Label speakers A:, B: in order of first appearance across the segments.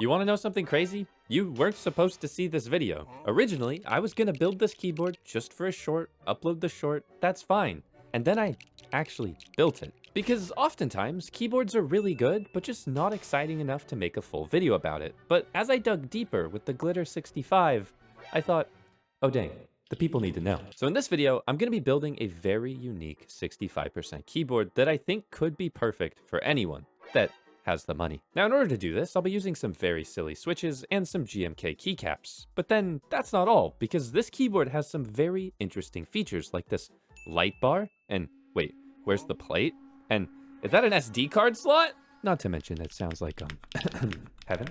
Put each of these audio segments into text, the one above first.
A: You want to know something crazy? You weren't supposed to see this video. Originally, I was gonna build this keyboard just for a short, upload the short, that's fine. And then I actually built it. Because oftentimes, keyboards are really good, but just not exciting enough to make a full video about it. But as I dug deeper with the Glitter 65, I thought, oh dang, the people need to know. So in this video, I'm gonna be building a very unique 65% keyboard that I think could be perfect for anyone that has the money. Now, in order to do this, I'll be using some very silly switches and some GMK keycaps. But then that's not all, because this keyboard has some very interesting features like this light bar, and wait, where's the plate? And is that an SD card slot? Not to mention it sounds like heaven.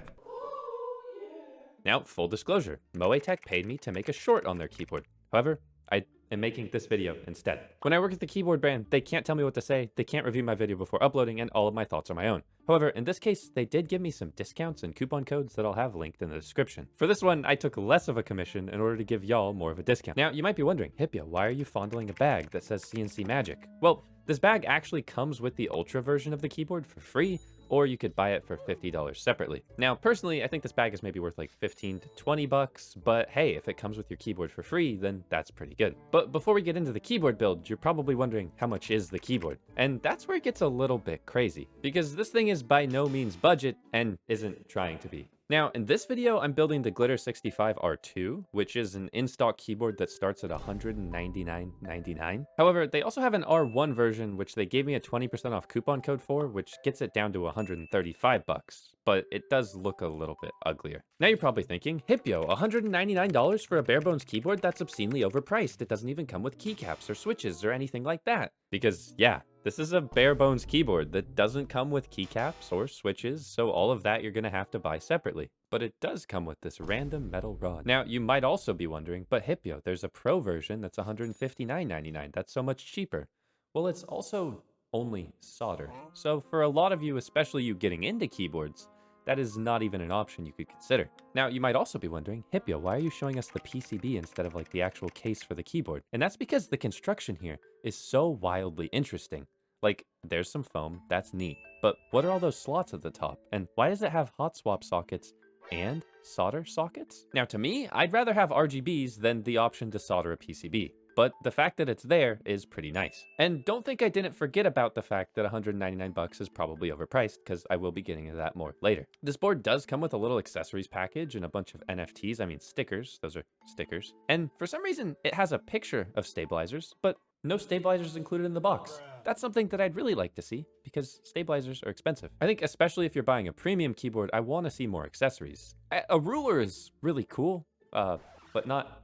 A: Now, full disclosure, Moetech paid me to make a short on their keyboard. However, I am making this video instead. When I work at the keyboard brand, they can't tell me what to say, they can't review my video before uploading, and all of my thoughts are my own. However, in this case, they did give me some discounts and coupon codes that I'll have linked in the description. For this one, I took less of a commission in order to give y'all more of a discount. Now, you might be wondering, Hipyo, why are you fondling a bag that says CNC Magic? Well, this bag actually comes with the Ultra version of the keyboard for free, or you could buy it for $50 separately. Now, personally, I think this bag is maybe worth like 15 to 20 bucks, but hey, if it comes with your keyboard for free, then that's pretty good. But before we get into the keyboard build, you're probably wondering how much is the keyboard? And that's where it gets a little bit crazy, because this thing is by no means budget and isn't trying to be. Now, in this video, I'm building the Glitter 65 R2, which is an in-stock keyboard that starts at $199.99. However, they also have an R1 version, which they gave me a 20% off coupon code for, which gets it down to 135 bucks. But it does look a little bit uglier. Now you're probably thinking, Hipyo, $199 for a bare bones keyboard? That's obscenely overpriced. It doesn't even come with keycaps or switches or anything like that. Because yeah, this is a bare bones keyboard that doesn't come with keycaps or switches, so all of that you're gonna have to buy separately. But it does come with this random metal rod. Now, you might also be wondering, but Hipyo, there's a pro version that's $159.99. That's so much cheaper. Well, it's also only solder. So for a lot of you, especially you getting into keyboards, that is not even an option you could consider. Now, you might also be wondering, Hipyo, why are you showing us the PCB instead of like the actual case for the keyboard? And that's because the construction here is so wildly interesting. Like, there's some foam, that's neat. But what are all those slots at the top? And why does it have hot swap sockets and solder sockets? Now, to me, I'd rather have RGBs than the option to solder a PCB. But the fact that it's there is pretty nice. And don't think I didn't forget about the fact that 199 bucks is probably overpriced, because I will be getting into that more later. This board does come with a little accessories package and a bunch of NFTs, I mean stickers, those are stickers. And for some reason, it has a picture of stabilizers, but no stabilizers included in the box. That's something that I'd really like to see, because stabilizers are expensive. I think especially if you're buying a premium keyboard, I want to see more accessories. A ruler is really cool, but not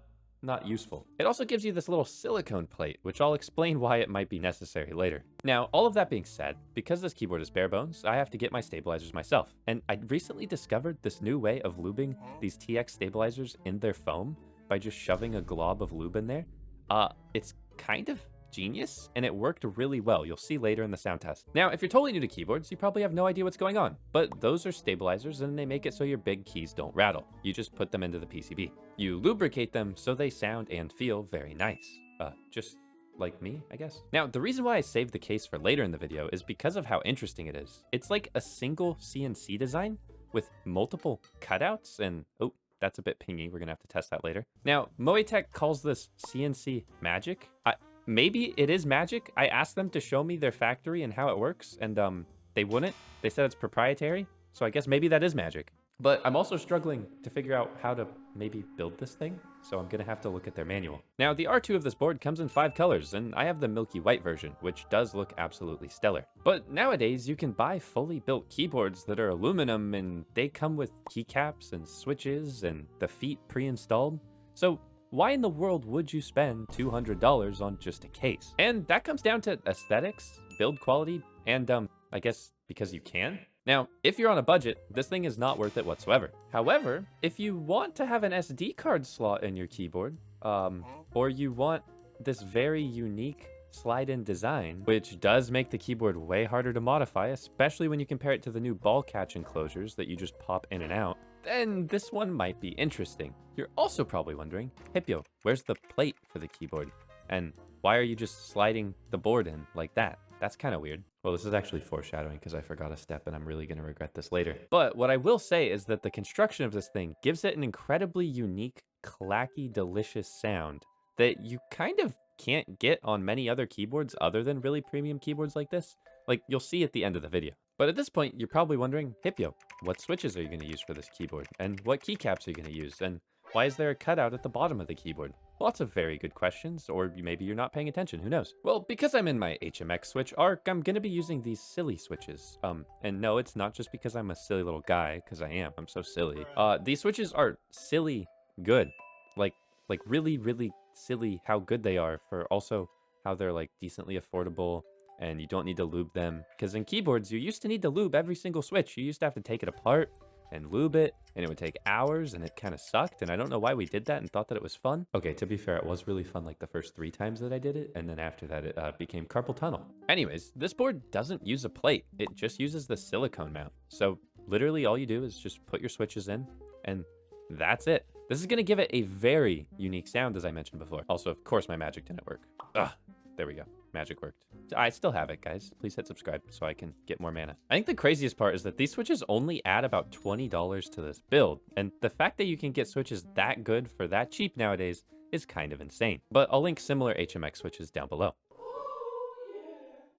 A: useful. It also gives you this little silicone plate, which I'll explain why it might be necessary later. Now, all of that being said, because this keyboard is bare bones, I have to get my stabilizers myself. And I recently discovered this new way of lubing these TX stabilizers in their foam by just shoving a glob of lube in there. It's kind of genius, and it worked really well. You'll see later in the sound test. Now, if you're totally new to keyboards, you probably have no idea what's going on, but those are stabilizers and they make it so your big keys don't rattle. You just put them into the PCB. You lubricate them so they sound and feel very nice. Just like me, I guess. Now, the reason why I saved the case for later in the video is because of how interesting it is. It's like a single CNC design with multiple cutouts and, oh, that's a bit pingy. We're gonna have to test that later. Now, Moetech calls this CNC Magic. Maybe it is magic. I asked them to show me their factory and how it works, and they wouldn't. They said it's proprietary, so I guess maybe that is magic. But I'm also struggling to figure out how to maybe build this thing, so I'm gonna have to look at their manual. Now, the R2 of this board comes in 5 colors, and I have the milky white version, which does look absolutely stellar. But nowadays, you can buy fully built keyboards that are aluminum, and they come with keycaps and switches and the feet pre-installed. So why in the world would you spend $200 on just a case? And that comes down to aesthetics, build quality, and I guess because you can. Now, if you're on a budget, this thing is not worth it whatsoever. However, if you want to have an SD card slot in your keyboard, or you want this very unique slide-in design, which does make the keyboard way harder to modify, especially when you compare it to the new ball catch enclosures that you just pop in and out, then this one might be interesting. You're also probably wondering, Hipyo, where's the plate for the keyboard? And why are you just sliding the board in like that? That's kind of weird. Well, this is actually foreshadowing because I forgot a step and I'm really going to regret this later. But what I will say is that the construction of this thing gives it an incredibly unique, clacky, delicious sound that you kind of can't get on many other keyboards other than really premium keyboards like this. Like, you'll see at the end of the video. But at this point, you're probably wondering, Hipyo, what switches are you going to use for this keyboard? And what keycaps are you going to use? And why is there a cutout at the bottom of the keyboard? Lots of very good questions, or maybe you're not paying attention, who knows? Well, because I'm in my HMX switch arc, I'm gonna be using these silly switches. And no, it's not just because I'm a silly little guy, because I am, I'm so silly. These switches are silly good. Like really, really silly how good they are, for also how they're like decently affordable, and you don't need to lube them. Because in keyboards, you used to need to lube every single switch. You used to have to take it apart and lube it, and it would take hours, and it kind of sucked, and I don't know why we did that and thought that it was fun. Okay, to be fair, it was really fun like the first 3 times that I did it, and then after that it became carpal tunnel. Anyways, this board doesn't use a plate, it just uses the silicone mount. So literally all you do is just put your switches in, and that's it. This is gonna give it a very unique sound, as I mentioned before. Also, of course, my magic didn't work. Ugh, there we go. Magic worked. I still have it, guys. Please hit subscribe so I can get more mana. I think the craziest part is that these switches only add about $20 to this build, and the fact that you can get switches that good for that cheap nowadays is kind of insane. But I'll link similar HMX switches down below.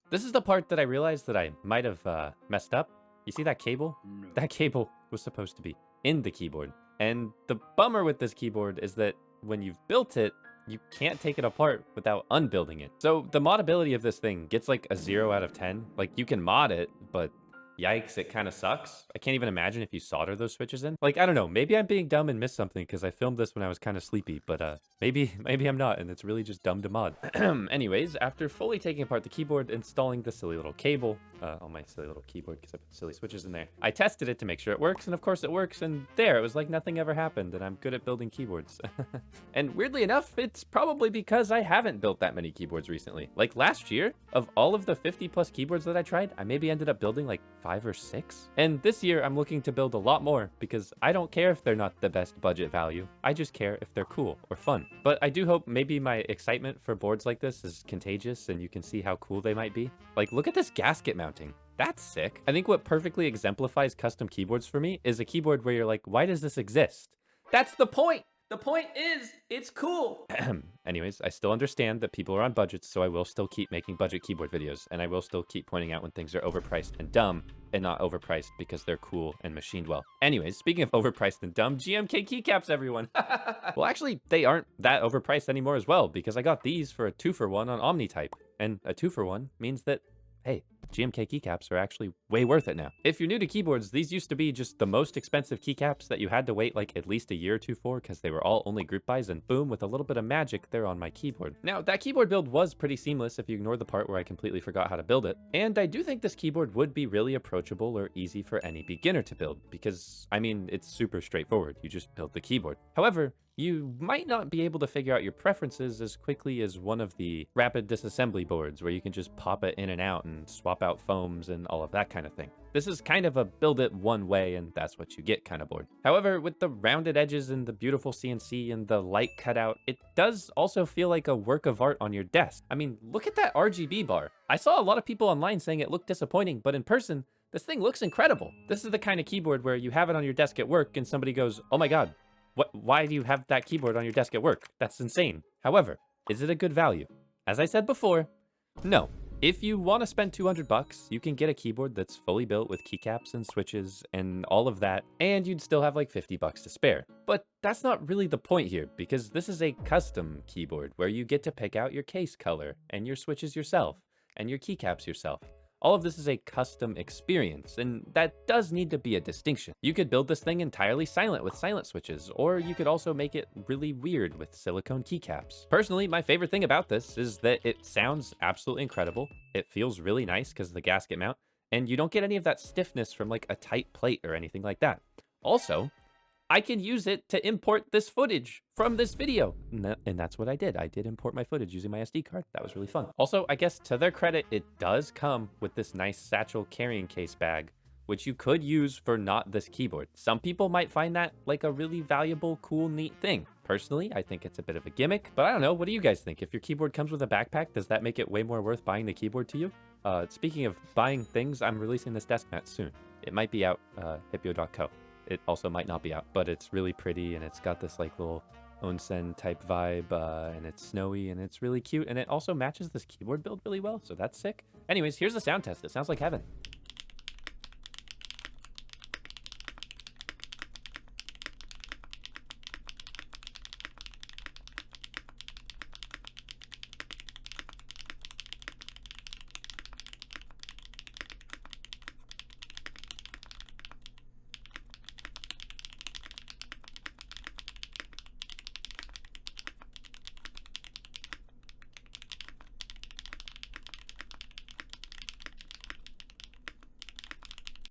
A: This is the part that I realized that I might have messed up. You see that cable? No. That cable was supposed to be in the keyboard. And the bummer with this keyboard is that when you've built it, you can't take it apart without unbuilding it. So the modability of this thing gets like a 0 out of 10. Like, you can mod it, but yikes, it kind of sucks. I can't even imagine if you solder those switches in. Like, I don't know, maybe I'm being dumb and missed something because I filmed this when I was kind of sleepy, but maybe I'm not, and it's really just dumb to mod. Anyways, after fully taking apart the keyboard, installing the silly little cable on my silly little keyboard because I put silly switches in there, I tested it to make sure it works, and of course it works, and there, it was like nothing ever happened, and I'm good at building keyboards. And weirdly enough, it's probably because I haven't built that many keyboards recently. Like last year, of all of the 50+ keyboards that I tried, I maybe ended up building like 5 or 6. And this year, I'm looking to build a lot more because I don't care if they're not the best budget value. I just care if they're cool or fun. But I do hope maybe my excitement for boards like this is contagious and you can see how cool they might be. Like, look at this gasket mounting. That's sick. I think what perfectly exemplifies custom keyboards for me is a keyboard where you're like, why does this exist? That's the point. The point is, it's cool. Anyways, I still understand that people are on budgets, so I will still keep making budget keyboard videos, and I will still keep pointing out when things are overpriced and dumb, and not overpriced because they're cool and machined well. Anyways, speaking of overpriced and dumb, GMK keycaps, everyone. Well, actually, they aren't that overpriced anymore as well, because I got these for a 2-for-1 on OmniType, and a 2-for-1 means that, hey, GMK keycaps are actually way worth it now. If you're new to keyboards, these used to be just the most expensive keycaps that you had to wait like at least a year or 2 for because they were all only group buys, and boom, with a little bit of magic, they're on my keyboard. Now, that keyboard build was pretty seamless if you ignore the part where I completely forgot how to build it, and I do think this keyboard would be really approachable or easy for any beginner to build because, I mean, it's super straightforward. You just build the keyboard. However, you might not be able to figure out your preferences as quickly as one of the rapid disassembly boards where you can just pop it in and out and swap out foams and all of that kind of thing. This is kind of a build it one way and that's what you get kind of board. However, with the rounded edges and the beautiful CNC and the light cutout, it does also feel like a work of art on your desk. I mean, look at that RGB bar. I saw a lot of people online saying it looked disappointing, but in person, this thing looks incredible. This is the kind of keyboard where you have it on your desk at work and somebody goes, oh my God, why do you have that keyboard on your desk at work? That's insane. However, is it a good value? As I said before, no. If you want to spend 200 bucks, you can get a keyboard that's fully built with keycaps and switches and all of that, and you'd still have like 50 bucks to spare. But that's not really the point here, because this is a custom keyboard where you get to pick out your case color and your switches yourself and your keycaps yourself. All of this is a custom experience, and that does need to be a distinction. You could build this thing entirely silent with silent switches, or you could also make it really weird with silicone keycaps. Personally, my favorite thing about this is that it sounds absolutely incredible. It feels really nice because of the gasket mount, and you don't get any of that stiffness from like a tight plate or anything like that. Also, I can use it to import this footage from this video. And that's what I did. I did import my footage using my SD card. That was really fun. Also, I guess to their credit, it does come with this nice satchel carrying case bag, which you could use for not this keyboard. Some people might find that like a really valuable, cool, neat thing. Personally, I think it's a bit of a gimmick, but I don't know. What do you guys think? If your keyboard comes with a backpack, does that make it way more worth buying the keyboard to you? Speaking of buying things, I'm releasing this desk mat soon. It might be out, Hipyo.co. It also might not be out, but it's really pretty, and it's got this like little onsen type vibe, and it's snowy, and it's really cute, and it also matches this keyboard build really well, so that's sick. Anyways, here's the sound test. It sounds like heaven.